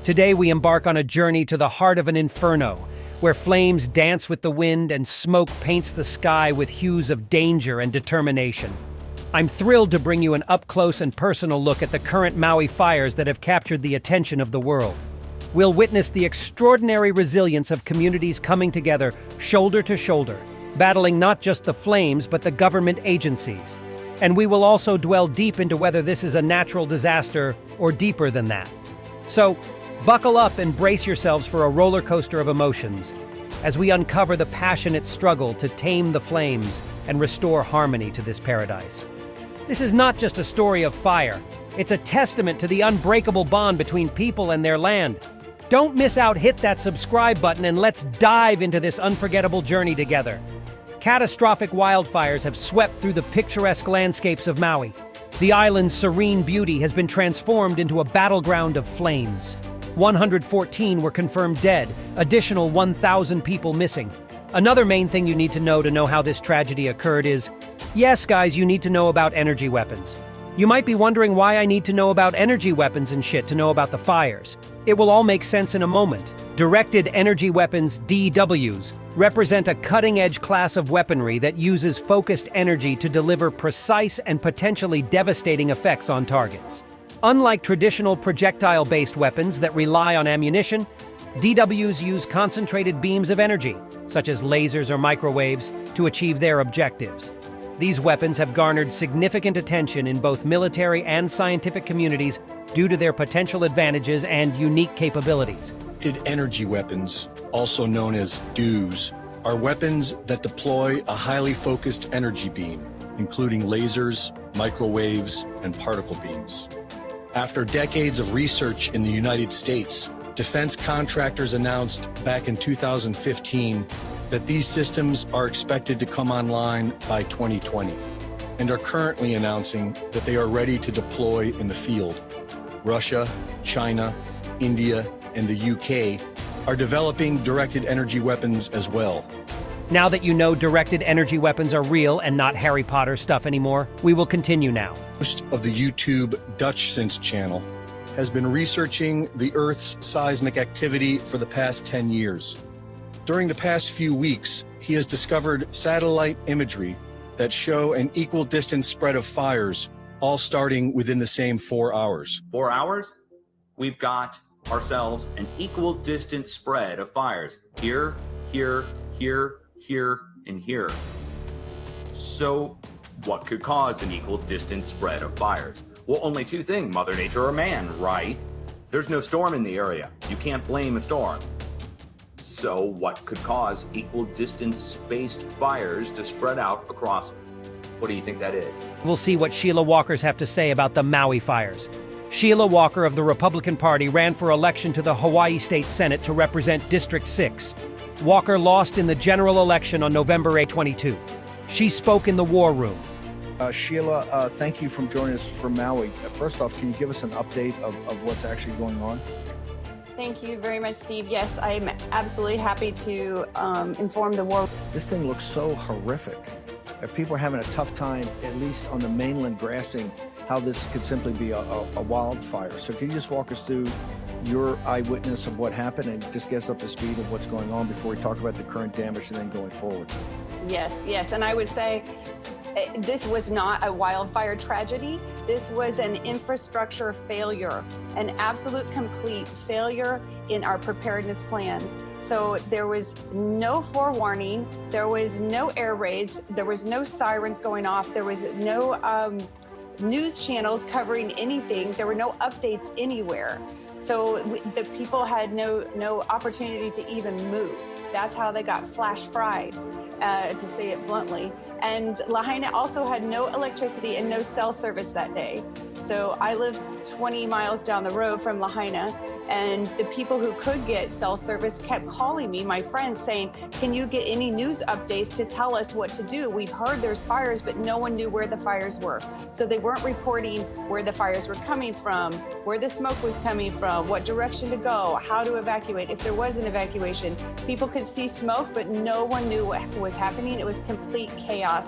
Today we embark on a journey to the heart of an inferno, where flames dance with the wind and smoke paints the sky with hues of danger and determination. I'm thrilled to bring you an up-close and personal look at the current Maui fires that have captured the attention of the world. We'll witness the extraordinary resilience of communities coming together, shoulder to shoulder, battling not just the flames but the government agencies. And we will also dwell deep into whether this is a natural disaster or deeper than that. So, buckle up and brace yourselves for a roller coaster of emotions as we uncover the passionate struggle to tame the flames and restore harmony to this paradise. This is not just a story of fire, it's a testament to the unbreakable bond between people and their land. Don't miss out, hit that subscribe button, and let's dive into this unforgettable journey together. Catastrophic wildfires have swept through the picturesque landscapes of Maui. The island's serene beauty has been transformed into a battleground of flames. 114 were confirmed dead, additional 1,000 people missing. Another main thing you need to know how this tragedy occurred is, yes guys, you need to know about energy weapons. You might be wondering why I need to know about energy weapons and shit to know about the fires. It will all make sense in a moment. Directed energy weapons, DWs, represent a cutting-edge class of weaponry that uses focused energy to deliver precise and potentially devastating effects on targets. Unlike traditional projectile-based weapons that rely on ammunition, DWs use concentrated beams of energy, such as lasers or microwaves, to achieve their objectives. These weapons have garnered significant attention in both military and scientific communities due to their potential advantages and unique capabilities. Directed energy weapons, also known as DEWs, are weapons that deploy a highly focused energy beam, including lasers, microwaves, and particle beams. After decades of research in the United States, defense contractors announced back in 2015 that these systems are expected to come online by 2020 and are currently announcing that they are ready to deploy in the field. Russia, China, India, and the UK are developing directed energy weapons as well. Now that you know directed energy weapons are real and not Harry Potter stuff anymore, we will continue now. Host of the YouTube Dutch Sense channel has been researching the Earth's seismic activity for the past 10 years. During the past few weeks, he has discovered satellite imagery that show an equal distance spread of fires, all starting within the same 4 hours. 4 hours? We've got ourselves an equal distance spread of fires. Here, here, here, here, and here. So, what could cause an equal distance spread of fires? Well, only two things, Mother Nature or man, right? There's no storm in the area. You can't blame a storm. So what could cause equal distance spaced fires to spread out across? What do you think that is? We'll see what Sheila Walker's have to say about the Maui fires. Sheila Walker of the Republican Party ran for election to the Hawaii State Senate to represent District 6. Walker lost in the general election on November 8, 2022. She spoke in the war room. Sheila, thank you for joining us from Maui. First off, can you give us an update of what's actually going on? Thank you very much, Steve. Yes, I'm absolutely happy to inform the world. This thing looks so horrific. People are having a tough time, at least on the mainland, grasping how this could simply be a wildfire. So can you just walk us through your eyewitness of what happened and just get us up to speed of what's going on before we talk about the current damage and then going forward? Yes. And I would say this was not a wildfire tragedy. This was an infrastructure failure, an absolute complete failure in our preparedness plan. So there was no forewarning, there was no air raids, there was no sirens going off, there was no news channels covering anything, there were no updates anywhere. So the people had no opportunity to even move. That's how they got flash fried, to say it bluntly. And Lahaina also had no electricity and no cell service that day. So I lived 20 miles down the road from Lahaina, and the people who could get cell service kept calling me, my friends, saying, can you get any news updates to tell us what to do? We've heard there's fires, but no one knew where the fires were. So they weren't reporting where the fires were coming from, where the smoke was coming from, what direction to go, how to evacuate. If there was an evacuation, people could see smoke, but no one knew what was happening. It was complete chaos.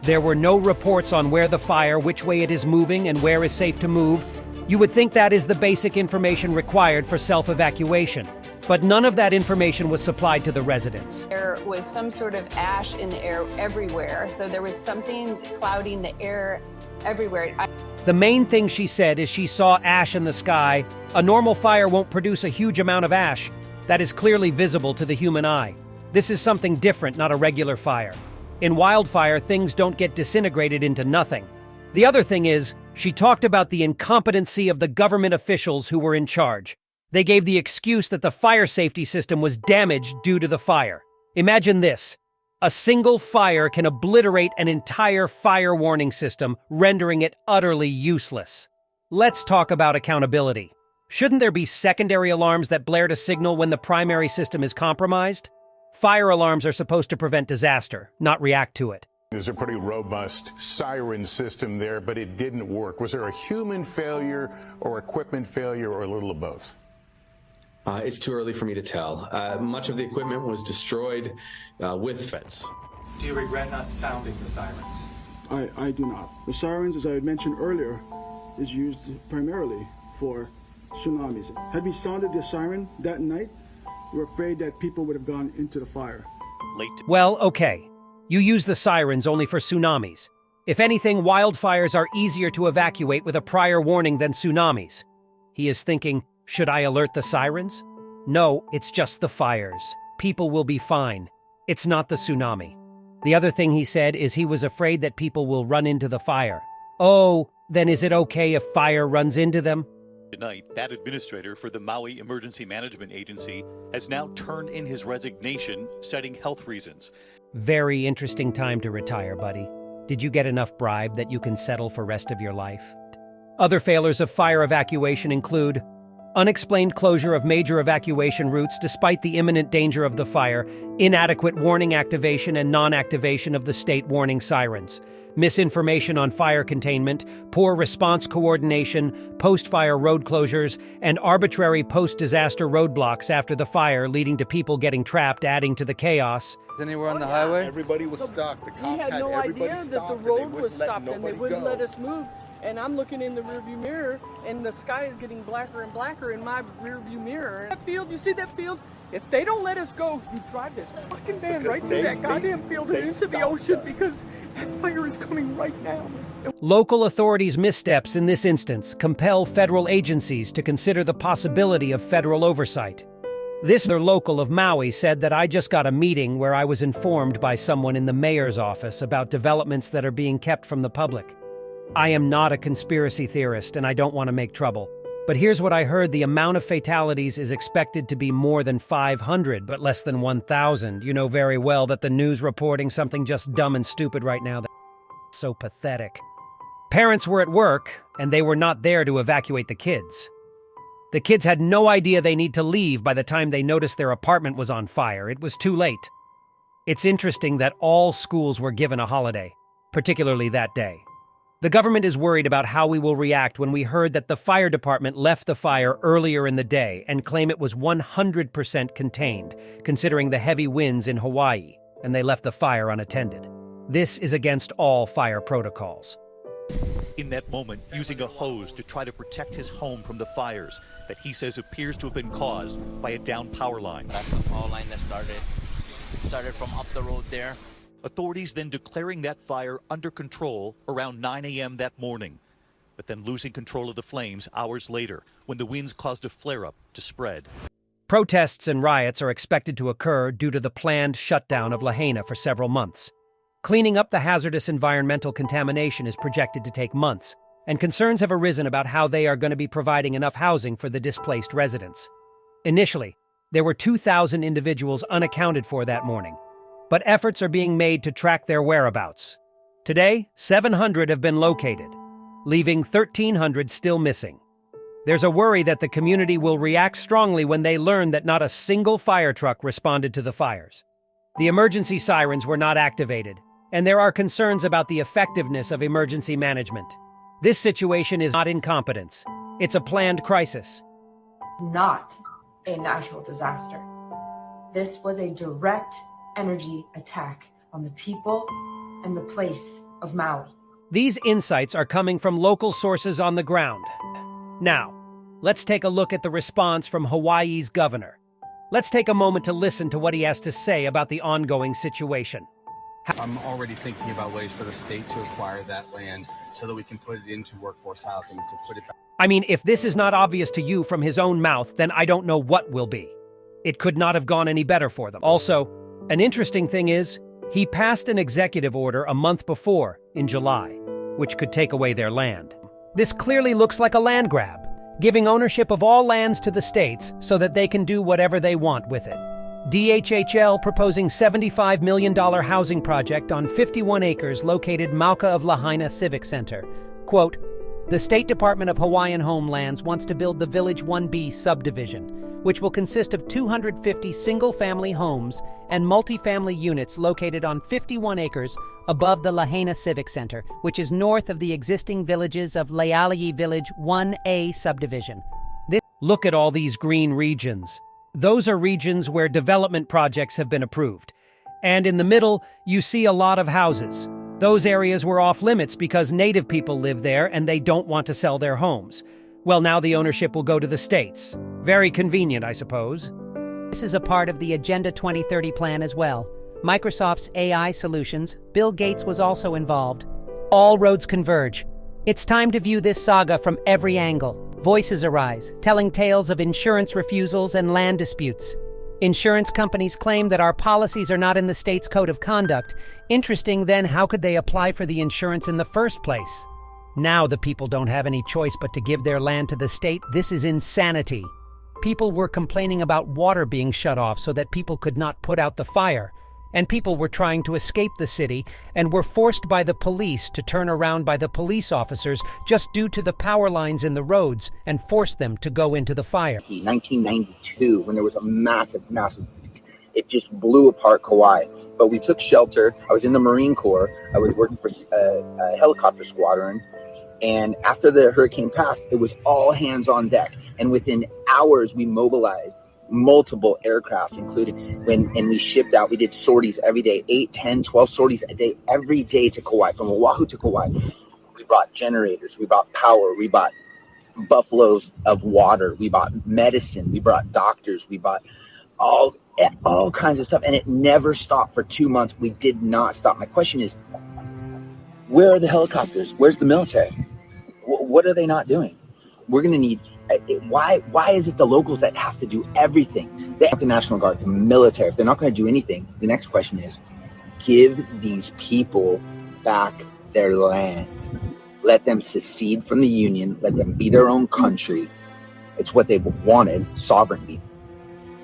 There were no reports on where the fire, which way it is moving, and where is safe to move. You would think that is the basic information required for self-evacuation, but none of that information was supplied to the residents. There was some sort of ash in the air everywhere, so there was something clouding the air everywhere. The main thing she said is she saw ash in the sky. A normal fire won't produce a huge amount of ash that is clearly visible to the human eye. This is something different, not a regular fire. In wildfire, things don't get disintegrated into nothing. The other thing is, she talked about the incompetency of the government officials who were in charge. They gave the excuse that the fire safety system was damaged due to the fire. Imagine this. A single fire can obliterate an entire fire warning system, rendering it utterly useless. Let's talk about accountability. Shouldn't there be secondary alarms that blare to signal when the primary system is compromised? Fire alarms are supposed to prevent disaster, not react to it. There's a pretty robust siren system there, but it didn't work. Was there a human failure or equipment failure or a little of both? It's too early for me to tell. Much of the equipment was destroyed with threats. Do you regret not sounding the sirens? I do not. The sirens, as I had mentioned earlier, is used primarily for tsunamis. Had we sounded the siren that night, we're afraid that people would have gone into the fire. Well, okay. You use the sirens only for tsunamis. If anything, wildfires are easier to evacuate with a prior warning than tsunamis. He is thinking, should I alert the sirens? No, it's just the fires. People will be fine. It's not the tsunami. The other thing he said is he was afraid that people will run into the fire. Oh, then is it okay if fire runs into them? Tonight, that administrator for the Maui Emergency Management Agency has now turned in his resignation, citing health reasons. Very interesting time to retire, buddy. Did you get enough bribe that you can settle for rest of your life? Other failures of fire evacuation include unexplained closure of major evacuation routes despite the imminent danger of the fire, inadequate warning activation and non-activation of the state warning sirens, misinformation on fire containment, poor response coordination, post-fire road closures, and arbitrary post-disaster roadblocks after the fire leading to people getting trapped, adding to the chaos. Anywhere on the highway? Everybody was stuck. The cops had no everybody idea stopped, that the road was let stopped and they wouldn't go. let us move. And I'm looking in the rearview mirror and the sky is getting blacker and blacker in my rearview mirror. That field, you see that field? If they don't let us go, you drive this fucking van right through that goddamn field and into the ocean because that fire is coming right now. Local authorities' missteps in this instance compel federal agencies to consider the possibility of federal oversight. This other local of Maui said that I just got a meeting where I was informed by someone in the mayor's office about developments that are being kept from the public. I am not a conspiracy theorist and I don't want to make trouble. But here's what I heard: the amount of fatalities is expected to be more than 500, but less than 1,000. You know very well that the news reporting something just dumb and stupid right now. That's so pathetic. Parents were at work and they were not there to evacuate the kids. The kids had no idea they need to leave by the time they noticed their apartment was on fire. It was too late. It's interesting that all schools were given a holiday, particularly that day. The government is worried about how we will react when we heard that the fire department left the fire earlier in the day and claim it was 100% contained, considering the heavy winds in Hawaii, and they left the fire unattended. This is against all fire protocols. In that moment, using a hose to try to protect his home from the fires that he says appears to have been caused by a down power line. That's the power line that started from up the road there. Authorities then declaring that fire under control around 9 a.m. that morning, but then losing control of the flames hours later when the winds caused a flare-up to spread. Protests and riots are expected to occur due to the planned shutdown of Lahaina for several months. Cleaning up the hazardous environmental contamination is projected to take months, and concerns have arisen about how they are going to be providing enough housing for the displaced residents. Initially, there were 2,000 individuals unaccounted for that morning, but efforts are being made to track their whereabouts. Today, 700 have been located, leaving 1,300 still missing. There's a worry that the community will react strongly when they learn that not a single fire truck responded to the fires. The emergency sirens were not activated, and there are concerns about the effectiveness of emergency management. This situation is not incompetence. It's a planned crisis. Not a natural disaster. This was a direct energy attack on the people and the place of Maui. These insights are coming from local sources on the ground. Now, let's take a look at the response from Hawaii's governor. Let's take a moment to listen to what he has to say about the ongoing situation. I'm already thinking about ways for the state to acquire that land so that we can put it into workforce housing, to put it back. I mean, if this is not obvious to you from his own mouth, then I don't know what will be. It could not have gone any better for them. Also, an interesting thing is, he passed an executive order a month before, in July, which could take away their land. This clearly looks like a land grab, giving ownership of all lands to the states so that they can do whatever they want with it. DHHL proposing $75 million housing project on 51 acres located Mauka of Lahaina Civic Center. Quote, the State Department of Hawaiian Homelands wants to build the Village 1B subdivision, which will consist of 250 single-family homes and multifamily units located on 51 acres above the Lahaina Civic Center, which is north of the existing villages of Lealii Village 1A subdivision. Look at all these green regions. Those are regions where development projects have been approved. And in the middle, you see a lot of houses. Those areas were off limits because native people live there and they don't want to sell their homes. Well, now the ownership will go to the states. Very convenient, I suppose. This is a part of the Agenda 2030 plan as well. Microsoft's AI solutions, Bill Gates was also involved. All roads converge. It's time to view this saga from every angle. Voices arise, telling tales of insurance refusals and land disputes. Insurance companies claim that our policies are not in the state's code of conduct. Interesting, then, how could they apply for the insurance in the first place? Now the people don't have any choice but to give their land to the state. This is insanity. People were complaining about water being shut off so that people could not put out the fire. And people were trying to escape the city and were forced by the police to turn around by the police officers just due to the power lines in the roads and force them to go into the fire. 1992, when there was a massive, it just blew apart Kauai. But we took shelter. I was in the Marine Corps. I was working for a helicopter squadron. And after the hurricane passed, it was all hands on deck. And within hours, we mobilized multiple aircraft, including and we shipped out. We did sorties every day, 8, 10, 12 sorties a day, every day to Kauai, from Oahu to Kauai. We brought generators, we bought power, we bought buffaloes of water, we bought medicine, we brought doctors, we bought all kinds of stuff. And it never stopped for 2 months. We did not stop. My question is, where are the helicopters? Where's the military? What are they not doing? We're going to need, why is it the locals that have to do everything? They have the National Guard, the military. If they're not going to do anything, the next question is, give these people back their land. Let them secede from the Union. Let them be their own country. It's what they've wanted, sovereignty.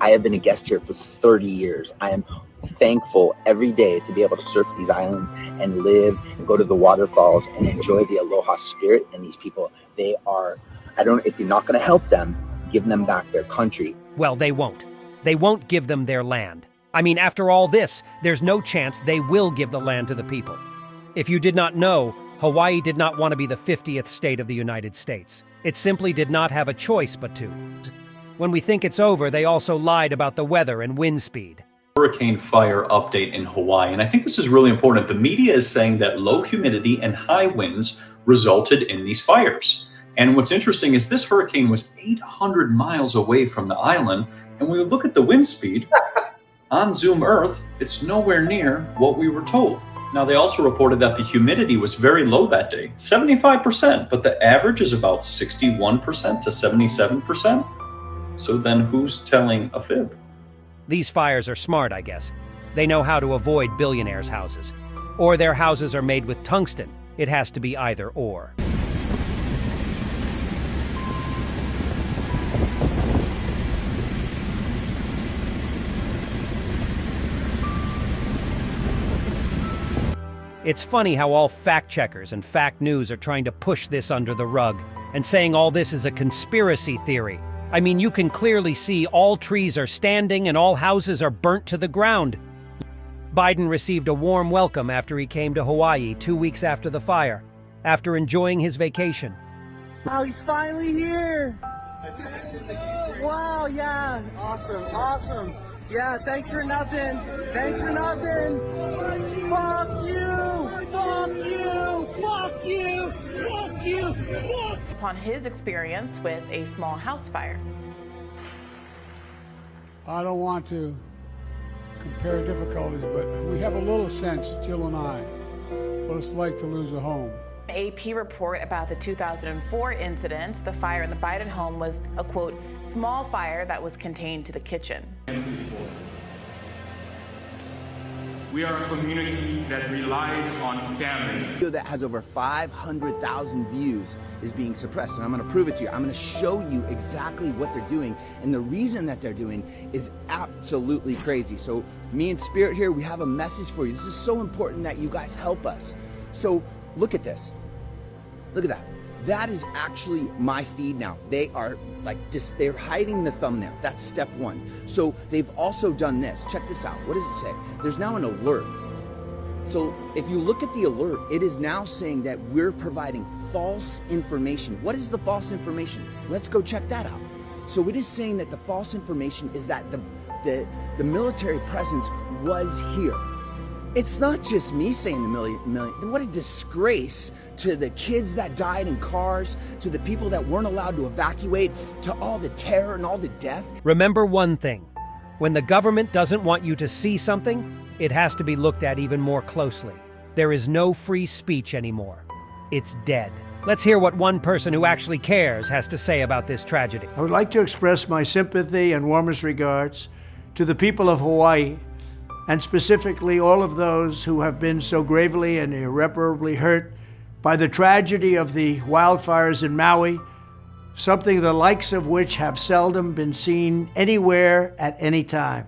I have been a guest here for 30 years. I am thankful every day to be able to surf these islands and live and go to the waterfalls and enjoy the aloha spirit. And these people, they are, if you're not going to help them, give them back their country. Well, they won't. They won't give them their land. I mean, after all this, there's no chance they will give the land to the people. If you did not know, Hawaii did not want to be the 50th state of the United States. It simply did not have a choice but to. When we think it's over, they also lied about the weather and wind speed. Hurricane fire update in Hawaii, and I think this is really important. The media is saying that low humidity and high winds resulted in these fires. And what's interesting is this hurricane was 800 miles away from the island, and when we look at the wind speed, on Zoom Earth, it's nowhere near what we were told. Now, they also reported that the humidity was very low that day, 75%, but the average is about 61% to 77%. So then who's telling a fib? These fires are smart, I guess. They know how to avoid billionaires' houses. Or their houses are made with tungsten. It has to be either or. It's funny how all fact-checkers and fact news are trying to push this under the rug and saying all this is a conspiracy theory. I mean, you can clearly see all trees are standing and all houses are burnt to the ground. Biden received a warm welcome after he came to Hawaii 2 weeks after the fire, after enjoying his vacation. Wow, he's finally here! Wow, yeah, awesome. Yeah, thanks for nothing. Fuck you! you. Upon his experience with a small house fire. I don't want to compare difficulties, but we have a little sense, Jill and I, what it's like to lose a home. An AP report about the 2004 incident, the fire in the Biden home was a, quote, small fire that was contained to the kitchen. We are a community that relies on family. A video that has over 500,000 views is being suppressed, and I'm going to prove it to you. I'm going to show you exactly what they're doing, and the reason that they're doing is absolutely crazy. So me and Spirit here, we have a message for you. This is so important that you guys help us. So look at this. Look at that. That is actually my feed now. They are they're hiding the thumbnail. That's step one. So they've also done this. Check this out. What does it say? There's now an alert. So if you look at the alert, it is now saying that we're providing false information. What is the false information? Let's go check that out. So it is saying that the false information is that the military presence was here. It's not just me saying the million. What a disgrace to the kids that died in cars, to the people that weren't allowed to evacuate, to all the terror and all the death. Remember one thing. When the government doesn't want you to see something, it has to be looked at even more closely. There is no free speech anymore. It's dead. Let's hear what one person who actually cares has to say about this tragedy. I would like to express my sympathy and warmest regards to the people of Hawaii, and specifically all of those who have been so gravely and irreparably hurt by the tragedy of the wildfires in Maui, something the likes of which have seldom been seen anywhere at any time.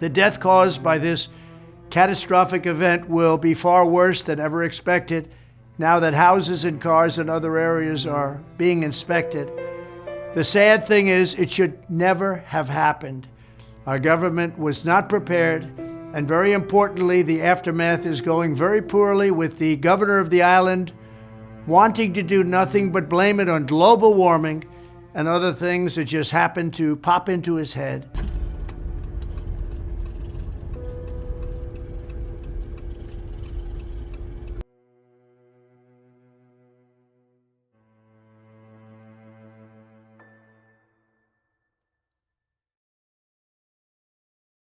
The death caused by this catastrophic event will be far worse than ever expected now that houses and cars and other areas are being inspected. The sad thing is, it should never have happened. Our government was not prepared, and very importantly, the aftermath is going very poorly, with the governor of the island wanting to do nothing but blame it on global warming and other things that just happened to pop into his head.